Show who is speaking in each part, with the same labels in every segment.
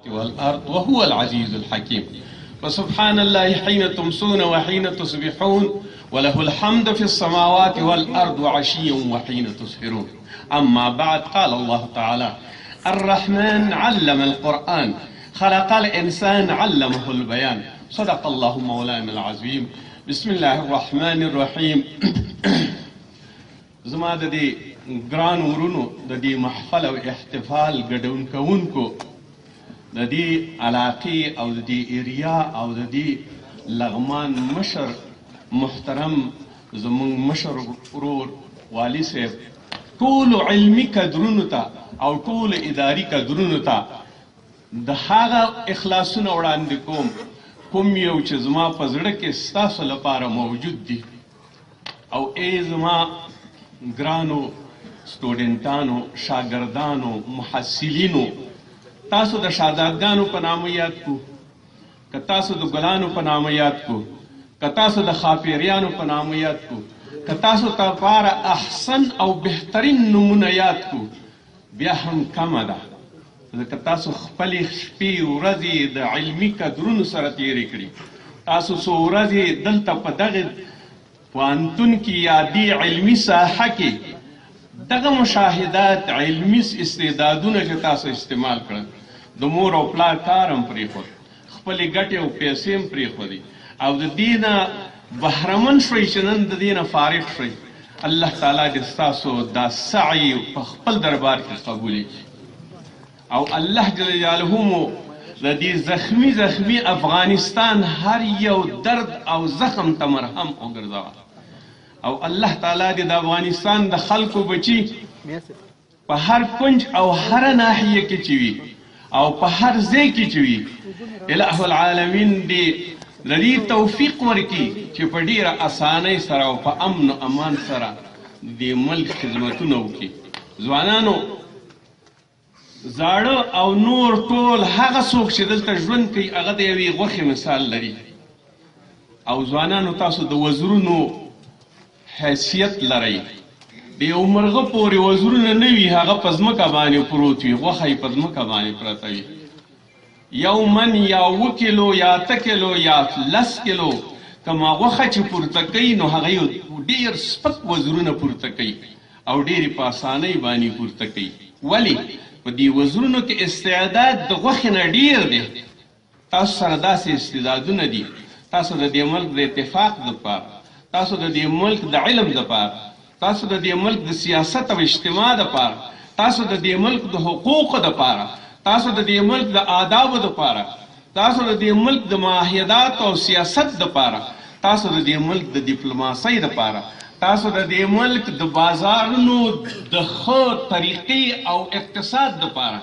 Speaker 1: والأرض وهو العزيز الحكيم. فسبحان الله حين تمسون وحين تصبحون وله الحمد في السماوات والأرض وعشيا وحين تسهرون. أما بعد، قال الله تعالى: الرحمن علم القرآن خلق الإنسان علمه البيان. صدق الله مولانا العظيم. بسم الله الرحمن الرحيم. زما د دې ګران ورونو د دې محفل او احتفال ګډون کوونکو د دې علاقې او د دې ایریا او د دې لغمان مشر محترم زمونږ مشر ورور والي صاحب ټول علمي کدرونو ته او ټول اداري کدرونو ته د هغه اخلاصونه وړاندې کوم یو چې زما په زړه کې ستاسو لپاره موجود دي. او ای زما ګرانو سټوډنټانو، شاګردانو، محصلینو، تاسو د شهادتګانو په نامه یاد کو، که تاسو د ګلانو په نامه یاد کو، که تاسو د خاپیریانو په نامه یاد کو، که تاسو ته لپاره احسن او بهترین نمونه یاد کو، بیا هم کمه ده، ځکه تاسو خپلې شپې ورځې د علمي کدرونو سره تېرې کړي. تاسو څو ورځې دلته په دغه پوهنتون کې یا دې علمي ساحه کې دغه مشاهدات، علمي استعدادونه چې تاسو استعمال کړل، د مور او پلار کار هم پرېښود، خپلې ګټې او پیسې هم پرېښودې او د دې نه بهرمن شوئ چې نن د دې نه فارغ شئ. الله تعالی دې ستاسو دا سعی په خپل دربار کې قبول کړي او الله جل جلاله مو د دې زخمی افغانستان هر یو درد او زخم ته مرهم وګرځوه او الله تعالی دې د افغانستان د خلکو بچي په هر کنج او هر ناحیه کې چې وي او په هر ځای کې چې وي، الہ العالمین دې د دې توفیق ورکړي چې په ډېره اسانۍ سره او په امن او امان سره د ملک خدمتونه وکړي. ځوانانو، زاړه او نور ټول هغه څوک چې دلته ژوند کوي هغه د یوې غوښې مثال لري. او ځوانانو، تاسو د وزرونو حیثیت لرئ. د یو مرغه پورې وزرونه نه وي، هغه په ځمکه باندې پروت وي، غوښه یې په ځمکه باندې پرته وي. یو من یا 7 کیلو یا 8 کیلو یا 10 کیلو کما غوښه چې پورته کوي نو هغه یو ډېر سپک وزرونه پورته کوي او ډېرې په اسانۍ باندې پورته کوي. ولې؟ په دې وزرونو کې استعداد د غوښې نه ډېر دی. تاسو سره داسې استعدادونه دي. تاسو د دې ملک د اتفاق دپاره، تاسو د دې ملک د علم دپاره، تاسو د دې ملک د سیاست او اجتماع دپاره، تاسو د دې ملک د حقوقو دپاره، تاسو د دې ملک د آدابو دپاره، تاسو د دې ملک د معاهداتو او سیاست دپاره، تاسو د دې ملک د ډیپلوماسۍ دپاره، تاسو د دې ملک د بازارونو د ښه طریقې او اقتصاد دپاره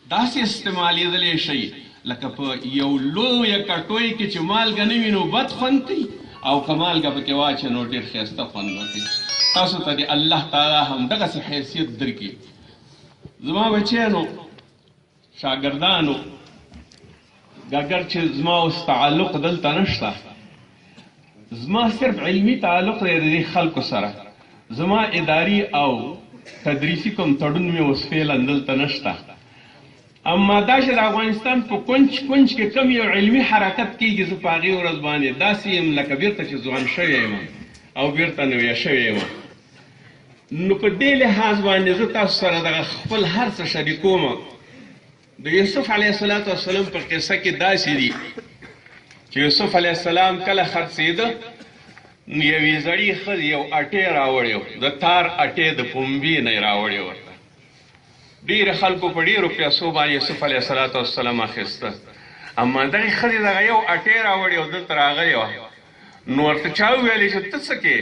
Speaker 1: داسې استعمالېدلی شئ لکه په یو لویه کټوۍ کې چې مالګه نه وي نو بد خوند کوي او که مالګه پکې واچوې نو ډېر ښایسته خوند وکړي. تاسو ته د الله تعالی همدغسې حیثیت درکړي. زما بچیانو، شاګردانو، اگر چې زما اوس تعلق دلته نشته، زما صرف علمي تعلق دی د دې خلکو سره. زما اداري او تدریسي کوم تړون مې اوس فعلا دلته نشته. اما دا چې د افغانستان په کنج کې کوم یو علمي حرکت کېږي، زه په هغې ورځ باندې داسې یم لکه بیرته چې ځوان شوی یم او بیرته نویه شوی یم. نو په دې لحاظ باندې زه تاسو سره دغه خپل هر څه شریکوم. د یوسف علیه السلام په قصه کې داسې دي چې یوسف علیه السلام کله خرڅېده نو یوې زړې ښځې یو اټی راوړی و، د تار اټی د پنبې نه یې راوړی ورته. ډېرو خلکو په ډېرو پیسو باندې یوسف علیه السلام اخیسته. اما دغې ښځې دغه یو اټی راوړی او دلته راغلی وه نو ورته چا وویلې چې ته څه کې؟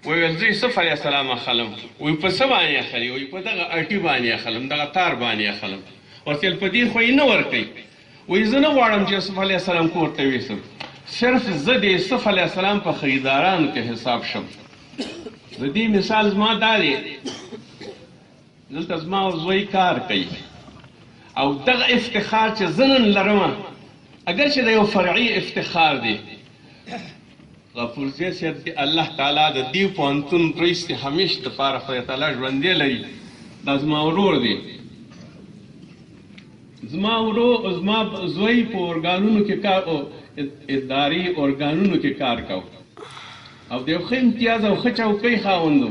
Speaker 1: ویل زه یوسف علیه السلام اخلم. وی په څه باندې اخلي؟ وی په دغه اټي باندې اخلم، دغه تار باندې اخلم. ورته ویل په دې خو یې نه ورکوي. وی زه نه غواړم چې یوسف علیه السلام کور ته یوسم، صرف زه د یوسف علیه السلام په خریدارانو کې حساب شم. د دې مثال زما دا دی، دلته زما زوی کار کوي او دغه افتخار چې زه نن لرم، اگر چې د یو فرعي افتخار دی، غفورزی صاحب دی الله تعالی د دې پوهنتون رئیس دی همیش دپاره خدای تعالی ژوندی لري. دا زما ورور دی، زما زوی په ارګانونو کې کار او اداري ارګانونو کې کار کو او د یو ښه امتیاز او ښه چوکۍ خاوندو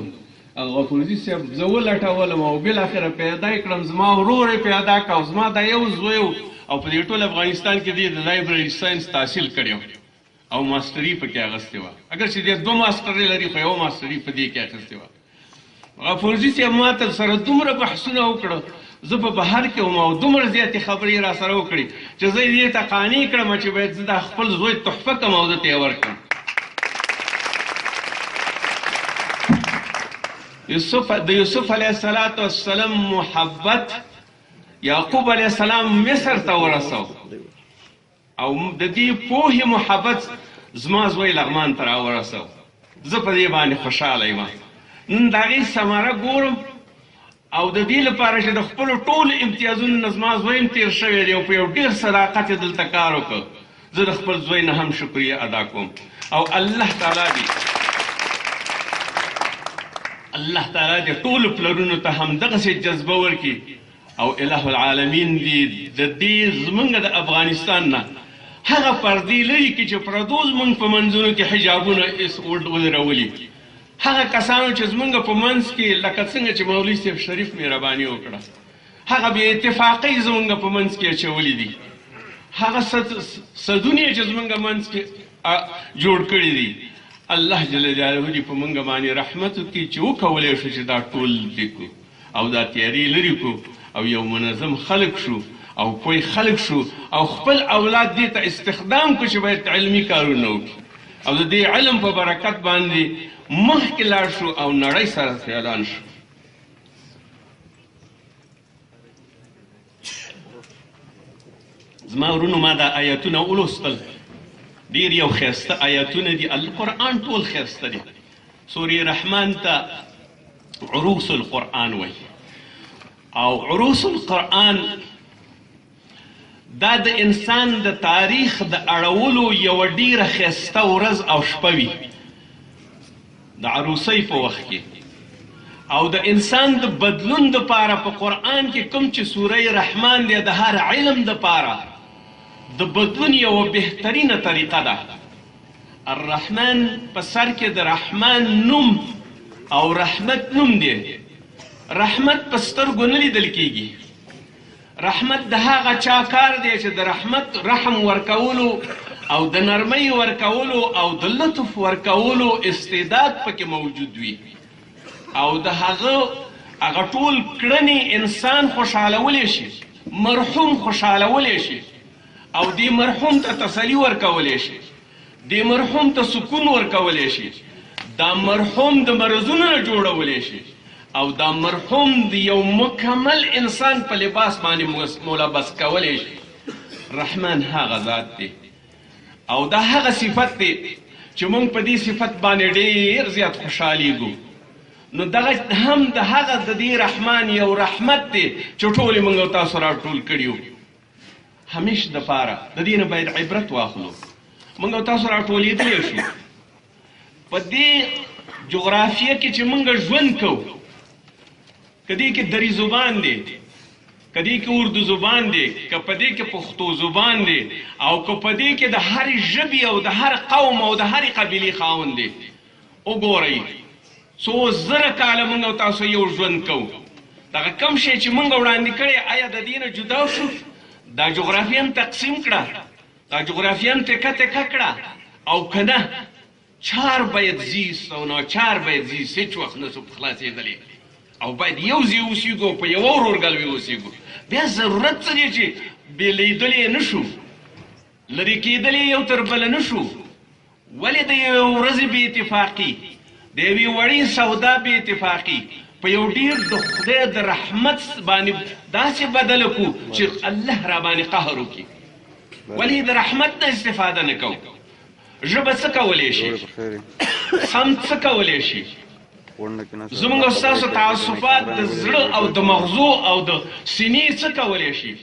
Speaker 1: غفورزي صاحب زه ولټولم او بالاخره پیدا یې کړم زما ورور یې پیدا کړ زما دا یو زوی او په دې ټول افغانستان کې د لایبرري ساينس تحصیل کړی او ماستري پکې اخیستې وه اگر چې د 2 ماستري لري خو یو ماستري په دې کې اخیستې وه غفورزي صاحب ما ته سره دومره بحثونه وکړه زه په بهر کې وم او دومره زیاتې خبرې را سره وکړې چې زه دې ته قانع کړم چې باید زه د خپل زوی تحفه کړم او زه ته یې ورکړم د یوسف علیه السلام محبت یعقوب علیه السلام مصر ته ورسو او د دې پوهې محبت زما زوی لغمان ته راورسو زه په دې باندې خوشحاله یم نن د هغې ثمره ګورم او د دې لپاره چې د خپلو ټولو امتیازونو نه زما زوی هم تېر شوی دی او په یو ډېر صداقت یې دلته کار وکړ زه د خپل زوی نه هم شکریه ادا کوم او الله تعالی دې ټولو پلرونو ته همدغسې جذبه ورکړي او اله العالمین دې د دې زمونږ د افغانستان نه هغه پردې لري کې چې پردو زمونږ په منځونو کې حجابونه ودرولي هغه کسانو چې زمونږ په منځ کې لکه څنګه چې مولوي صاحب شریف مهرباني وکړه هغه بې اتفاقۍ زمونږ په منځ کې اچولي دي هغه صدونه چې زمونږ منځ کې جوړ کړي دي الله جل جلاله دې په موږ باندې رحمت وکړي چې وکولی شو چې دا ټول دې کړو او دا تیاري لرې کړو او یو منظم خلق شو او پوه خلق شو او خپل اولاد دې ته استخدام کړو چې باید علمي کارونه وکړي او د دې علم په برکت باندې مخکې لاړ شو او نړۍ سره سیالان شو زما ورونو ما دا آیتونه ولوستل ډېر یو ښایسته آیتونه دي القرآن ټول ښایسته دي سورې رحمان ته عروس القرآن وایي او عروس القرآن دا د انسان د تاریخ د اړولو یوه ډېره ښایسته ورځ او شپه وي د عروسۍ په وخت کې او د انسان د بدلون دپاره په قرآن کې کوم چې سوره رحمان دی د هر علم دپاره د بدلون یوه بهترینه طریقه ده الرحمن په سر کې د رحمان نوم او رحمت نوم دی رحمت په سترګو نه لیدل کیږي رحمت د هغه چا کار دی چې د رحمت رحم ورکولو او د نرمۍ ورکولو او د لطف ورکولو استعداد پکې موجود وي او د هغه ټول کړنې انسان خوشحالولی شي مرحوم خوشحالولی شي او دې مرحوم ته تسلي ورکولی شي دې مرحوم ته سکون ورکولی شي دا مرحوم د مرضونو نه جوړولی شي او دا مرحوم د یو مکمل انسان په لباس باندې ملبس کولی شي رحمان هغه ذات دی او دا هغه صفت دی چې موږ په دې صفت باندې ډېر زیات خوشحالیږو نو دغه هم د هغه د دې رحمان یو رحمت دی چې ټول موږ او تاسو راټول کړي همیش دپاره د دې نه باید عبرت واخلو موږ او تاسو راټولېدلی شو په دې جغرافیه کې چې موږ ژوند کوو که دې کې دری زبان دی که دې کې اردو زبان دی که په دې کې پښتو زبان دی او که په دې کې د هرې ژبې او د هر قوم او د هرې قبیلې خاوند دی وګورئ څو زره کاله موږ او تاسو یو ژوند کوو دغه کم شی چې موږ وړاندې کړی آیا د دې نه جدا شو دا جغرافیه هم تقسیم کړه دا جغرافیه هم تکه تکه کړه او که نه چار باید زیست او ناچار باید زیست هېڅ وخت نه سو خلاصېدلی او باید یو ځای اوسېږو په یوه ورورګلوي اوسېږو بیا ضرورت څه دی چې بېلیدلی یې نه شو لرې کېدلی یو تر بله نه شو ولې د یوې ورځې بې اتفاقي د یوې وړې سودا بې اتفاقي په یو ډېر د خدای د رحمت باندې داسې بدله کړو چې الله را باندې قهر وکړي ولې د رحمت نه استفاده نه کوو ژبه څه کولی شي سم څه کولی شي زموږ او ستاسو تعصفات د زړه او د مغزو او د سینې څه کولی شي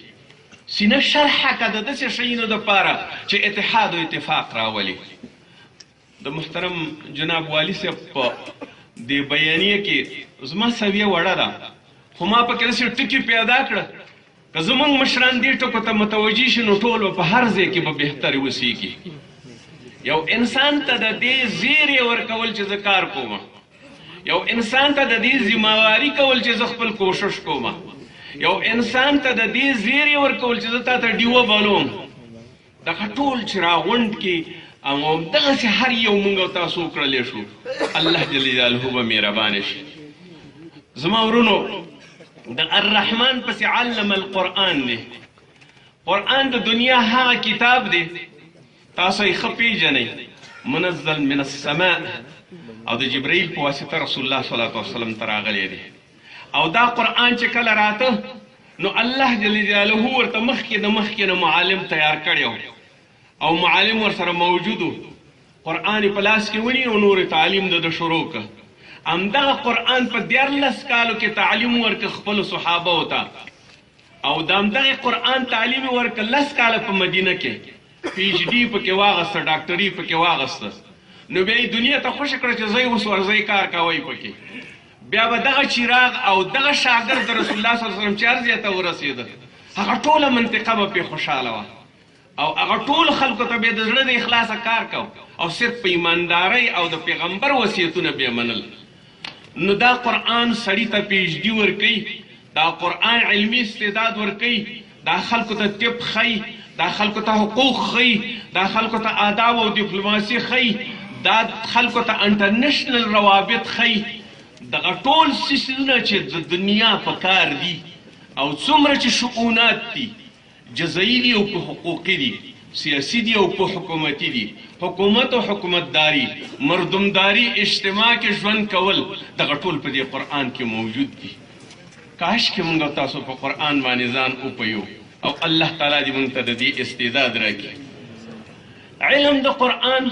Speaker 1: سینه شرحه که د داسې شیانو دپاره چې اتحاد و اتفاق راولي د محترم جناب والي صاحب په دې بیانیه کې زما سویه وړه ده خو ما پکې داسې ټکي پیدا کړه که زمونږ مشران دې ټکو ته متوجه شي نو ټول به په هر ځای کې به بهترې اوسېږي. یو انسان ته د دې زیری ورکول چې زه کار کوم، یو انسان ته د دې ذمہواري کول چې زه خپل کوشش کوم، یو انسان ته د دې زیری ورکول چې زه تا ته ډیوه بلوم، دغه ټول چې راغونډ کې او همدغسې هر یو موږ او تاسو وکړلی شو، الله جل جلاله به مهربانه شي. زما ورونو د الرحمن پسې علم القرآن دی. قرآن د دنیا هغه کتاب دی تاسو یې ښه پیژنئ، منزل من السماء او د جبرائیل په واسطه رسول الله صلی الله علیه وسلم ته راغلی دی. او دا قرآن چې کله راته نو الله جل جلاله ورته مخکې د مخکې نه معالم تیار کړی او معالم ورسره موجود و. قرآن په لاس کې ونی او نور تعلیم د شروع که. همدغه قرآن په 14 کالو کې تعلیم ورکه خپلو صحابو ته، او د همدغې قرآن تعلیم ورکه 10 کاله په مدینه کې PhD پکې واغسته، ډاکټري پکې واغسته. نو بیا یې دنیا ته خوشې کړه چې زه اوس ورځئ کار کوئ پکې. بیا به دغه چراغ او دغه شاګرد د رسول الله صلی الله علیه وسلم چې هر ځای ته ورسېده، هغه ټوله منطقه به پرې خوشحاله وه او هغه ټول خلکو ته به د زړه د اخلاصه کار کو او صرف په ایماندارۍ او د پیغمبر وصیتونه به منل. نو دا قرآن سړي ته PhD ورکوي، دا قرآن علمي استعداد ورکوي، دا خلکو ته طب ښیي، دا خلکو ته حقوق ښیي، دا خلکو ته آداب او ډیپلوماسي ښیي، دا خلکو ته انټرنیشنل روابط ښیي. دغه ټول سیسونه چې د دنیا په کار دي او څومره چې شؤونات دي، جزایي دي او په حقوقي دي، سیاسي دي او په حکومتي دي، حکومت او حکومتداري، مردمداري، اجتماع کې ژوند کول، دغه ټول په دې قرآن کې موجود دي. کاش کې موږ تاسو په قرآن باندې ځان وپیو او الله تعالی دې موږ ته د دې استعداد راکړي. علم د قرآن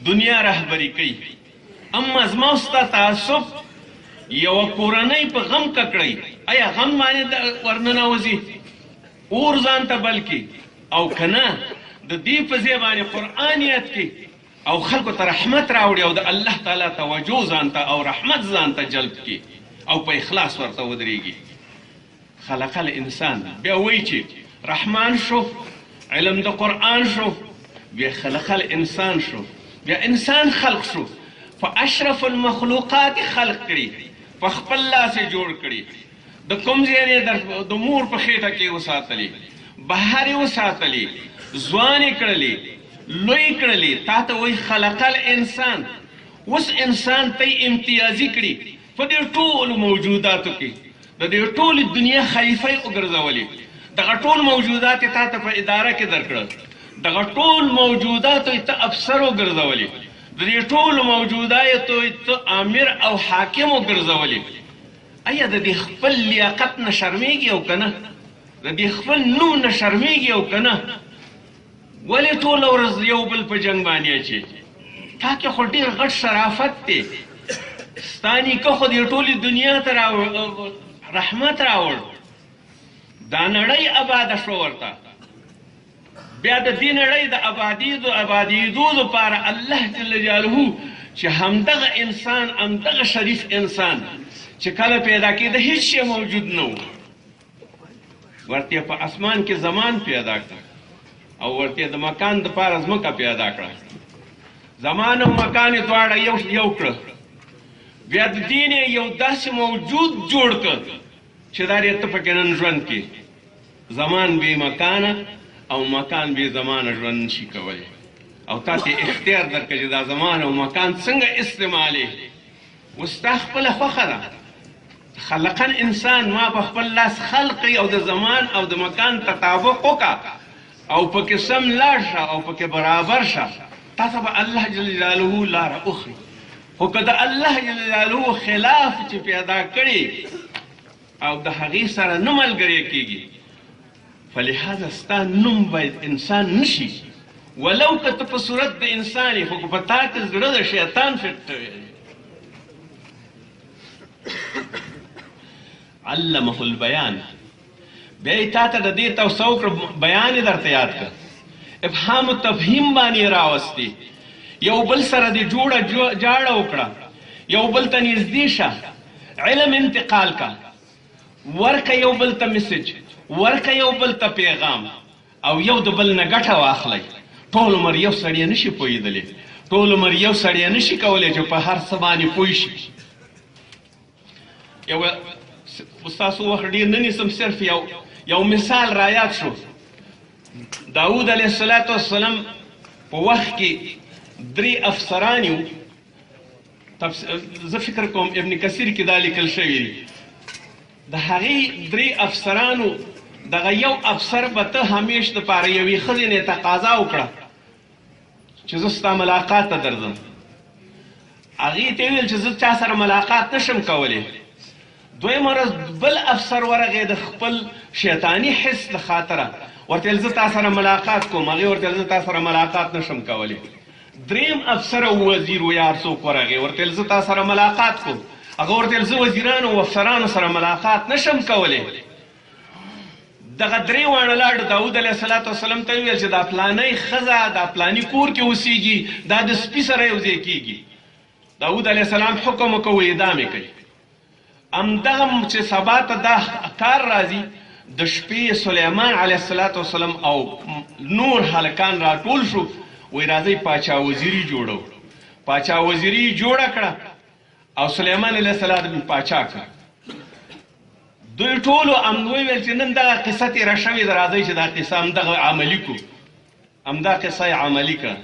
Speaker 1: دنیا رهبري کوي. اما زما ستا تعصب یوه کورنۍ په غم ککړئ، آیا غم باندې ورننوځي اور ځان ته بلکې او که نه د دې په ځای باندې قرآن یاد کړي او خلکو ته رحمت راوړي او د الله تعالی توجه ځان ته او رحمت ځان ته جلب کړي او په اخلاص ورته ودرېږي. خلق الانسان بیا وایي چې رحمان شو، علم د قرآن شو، بیا خلق الانسان شو، بیا انسان خلق شو، په اشرف المخلوقات خلق کړي، په خپل لاس یې جوړ کړي، د کوم ځای یې د مور په خېټه کې وساتلې، بهر یې وساتلې، ځوان یې کړلې، لوی کړلې، تا ته وایي خلق الانسان. اوس انسان ته یې امتیازي کړي په دې ټولو موجوداتو کې، د دې ټولې دنیا خلیفه یې وګرځولې، دغه ټول موجودات یې تا ته په اداره کې درکړل، دغه ټول موجوداتو یې ته افسر وګرځولې، د دې ټولو موجوداتو یې ته امیر او حاکم وګرځولې. آیا د دې خپل لیاقت نه شرمېږي او که نه؟ د دې خپل نوم نه شرمېږي او که نه؟ ولې ټوله ورځ یو بل په جنګ باندې اچي؟ تا کې خو ډېر غټ شرافت دی، ستا نیکه خو دې ټولې دنیا ته رحمت راوړ، دا نړۍ آباده شوه ورته. بیا د دې نړۍ د آبادېدو دپاره الله جل جلاله چې همدغه انسان، همدغه شریف انسان چې کله پیدا کېده هیڅ شی موجود نه و، ورته په اسمان کې زمان پیدا کړه او ورته د مکان دپاره ځمکه پیدا کړه. زمان او مکان یې دواړه یو کړه. بیا د دې نه یو داسې موجود جوړ کړ چې دا ته پکې نن ژوند کې زمان بې مکانه او مکان بې زمانه ژوند نشي کولی، او تا ته اختیار درکړه چې دا زمان او مکان څنګه استعمالې. اوس تا خپله خوښه ده، خلقا انسان ما په خپل لاس خلقي او د زمان او د مکان تطابق وکړه او پکې سم لاړ شه او پکې برابر شه، تا ته به الله جل جلاله لاره وښي. خو که د الله جل جلاله خلاف چې پیدا کړي او د هغې سره نه ملګری کېږي، فلهذا ستا نوم باید انسان نشي، ولو که ته په صورت د انسان یې، خو که په تا کې زړه د شیطان فټ شوی. علمه البیان، بیا یې تا ته د دې توسعه وکړه، بیان یې درته یاد کړه، افهام و تفهیم باندې یې راوستې، یو بل سره دې جوړه جاړه وکړه، یو بل ته نږدې شه، علم انتقال کا، ورکه یو بل ته مسج، ورکه یو بل ته پیغام او یو د بل نه ګټه واخلئ. ټول عمر یو سړی نشي پوهېدلی، ټول عمر یو سړی نشي کولی چې په هر څه باندې پوه شي. ستاسو وخت ډېر نه نیسم، صرف یو مثال رایاد شو. داود علیه السلام په وخت کې 3 افسران یو. زه فکر کوم ابن کثیر کې دا لیکل شوي دي. د هغې 3 افسرانو دغه یو افسر به ته همیش دپاره یوې ښځې نه تقاضا وکړه چې زه ستا ملاقات ته درځم. هغې ته ویل چې زه چا سره ملاقات نشم کولی. دویمه ورځ بل افسر ورغی د خپل شیطاني حس د خاطره، ورته ویل زه تا سره ملاقات کوم. هغې ورته ویل زه تا سره ملاقات نشم کولی. دریم افسر او وزیر و یا هر څوک ورغی، ورته ویل زه تا سره ملاقات کوم. هغه ورته ویل زه وزیرانو او افسرانو سره ملاقات نشم کولی. دغه درې واړه لاړ داود علیه السلام ته ویل چې دا پلانۍ ښځه دا پلاني کور کې اوسېږي، دا د سپي سره یو ځای کېږي. داود علیه السلام حکم وکړ اعدام یې کوي. همدغه چې سبا ته دا کار راځي، د شپې سلیمان علیه السلام او نور هلکان راټول شو. وایي راځئ پاچا وزیري جوړو. پاچا وزیري جوړه کړه او سلیمان علیه السلام پاچا کړه. دوی ټولو ویل چې نن دغه قصه تېره شوې ده، راځئ چې دا قصه همدغه عملي کړو، همدا قصه یې عملي کړه.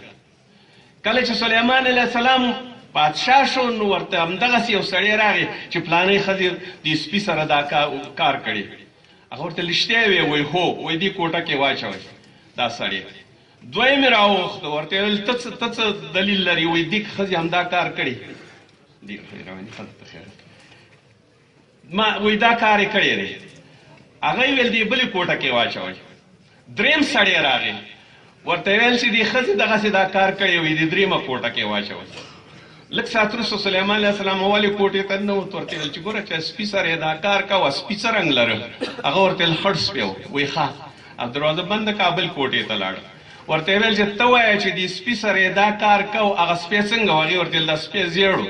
Speaker 1: کله چې سلیمان علیه السلام بادشاه شو نو ورته همدغسې یو سړی راغی چې پلانۍ ښځې د سپي سره دا کار کړی. هغه ورته رښتیا ویې وایي هو، وایي دې کوټه کې واچوئ دا سړی. دویم یې راوغوښته، ورته یې ویل ته څه دلیل لري؟ وایي دې ښځې همدا کار کړی. ما وایي دا کار یې کړی دی. هغه یې ویل دې بلې کوټه کې واچوئ. دریم سړی راغی، ورته یې ویل چې دې ښځې دغسې دا کار کړی، وایي دې درېیمه کوټه کې واچوئ. لږ ساعت وروسته سلیمان علیه السلام اولې کوټې ته ننوت. ورته یې ویل چې ګوره چې سپي سره یې دا کار کوه، سپي څه رنګ لره؟ هغه ورته ویل خړ سپی و. وایي ښه. او دروازه بنده کړه، بل کوټې ته لاړ. ورته یې ویل چې ته وایه چې دې سپي سره یې دا کار کو، هغه سپی څنګه و؟ هغې ورته ویل دا سپی زیړ و.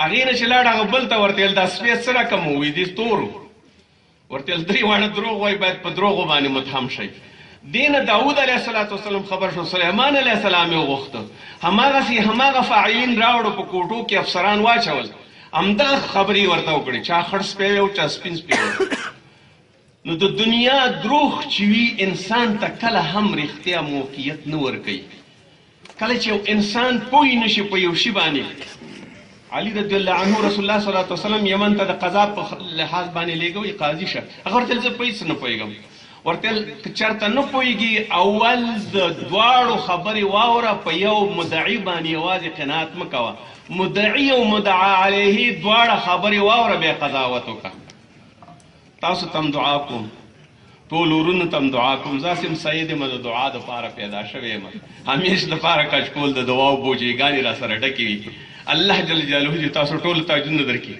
Speaker 1: هغې نه چې لاړ هغه بل ته ورته ویل دا سپی څه رقم و؟ وایي دې تور و. ورته ویل درې واړه دروغ وایي، باید په دروغو باندې متهم شئ. دې نه داود علیه السلام خبر شو، سلیمان علیه السلام یې وغوښته. هماغه فاعلین راوړو په کوټو کې افسران واچول. همدغه خبرې ورته وکړې، چا خړ سپی و چا سپین سپی و. نو د دنیا دروغ چې وي انسان ته کله هم رښتیا موقعیت نه ورکوي. کله چې یو انسان پوه نشي په یو شي باندې. علي رضی الله عنه رسول الله صلی الله علیه وسلم یمن ته د قضا په لحاظ باندې لیږوي، قاضي شه. هغه ورته ویل زه په هېڅ نه پوهېږم. ورته ویل که چېرته نه پوهېږي اول د دواړو خبرې واوره، په یو مدعي باندې یوازې قناعت مه کوه. مدعي او مدعا علیه دواړه خبرې واوره، بیا قضاوت وکړه. تاسو ته هم دعا کوم، ټول ورونو ته هم دعا کوم. زه هم سید یم، د دعا دپاره پیدا شوی یم. همیش دپاره کچکول د دعاو بوجېګانې را سره ډکې وي. الله جل جلاله دې تاسو ټولو ته اجرونه درکړي.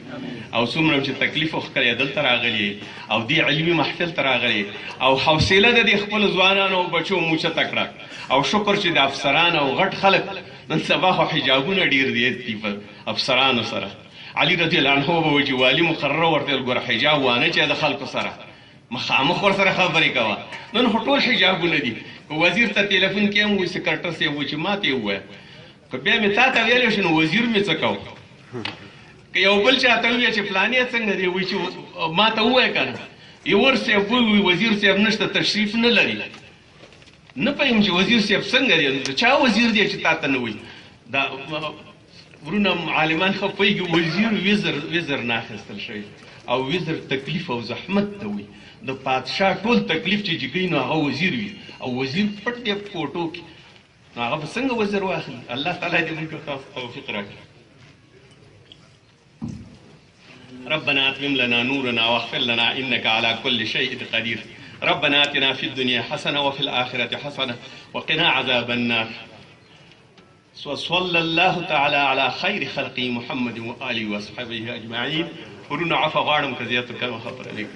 Speaker 1: او څومره چې تکلیف وښکړی دلته راغلي او دې علمي محفل ته راغلي او حوصله د دې خپلو ځوانانو او بچو موچته کړه. او شکر چې د افسران او غټ خلک نن سبا خو حجابونه ډېر دي په افسرانو سره. علي رضی الله عنه به وایي چې والي مقرره ورته ویل ګوره حجاب وانه چې د خلکو سره مخامخ ورسره خبرې کوه. نن خو ټول حجابونه دي. که وزیر ته تلیفون کوم وایي سکرټر صاحب وایي چې ما ته یې ووایه، که بیا مې تا ته ویلی شو نو وزیر مې څه کو. که یو بل چاته ووایه چې فلانې څنګه دی، وایي چې ما ته ووایه که نه. یور صاحب وایي وزیر صاحب نشته، تشریف نه لري. نه پوهېږم چې وزیر صاحب څنګه دی، چا وزیر دی چې تا ته نه وایي. دا ورونه عالمان ښه پوهېږي وزیر وزر نه اخیستل شوی او وزر تکلیف او زحمت ته وایي. د پادشاه ټول تکلیف چې کوي نو هغه وزیر وي، او وزیر پټ دی په کوټو کې، نو هغه به څنګه وزر واخلي؟ الله تعالی دې موږ ته توفیق راکړي. ربنا اتمم لنا نورنا واغفر لنا انك على كل شيء قدير. ربنا آتنا في الدنيا حسنة وفي الآخرة حسنة وقنا عذاب النار. وصلى الله تعالى على خير خلقه محمد وآله وصحبه أجمعين. ورنا عفا غارم كزيات كما خبر عليك.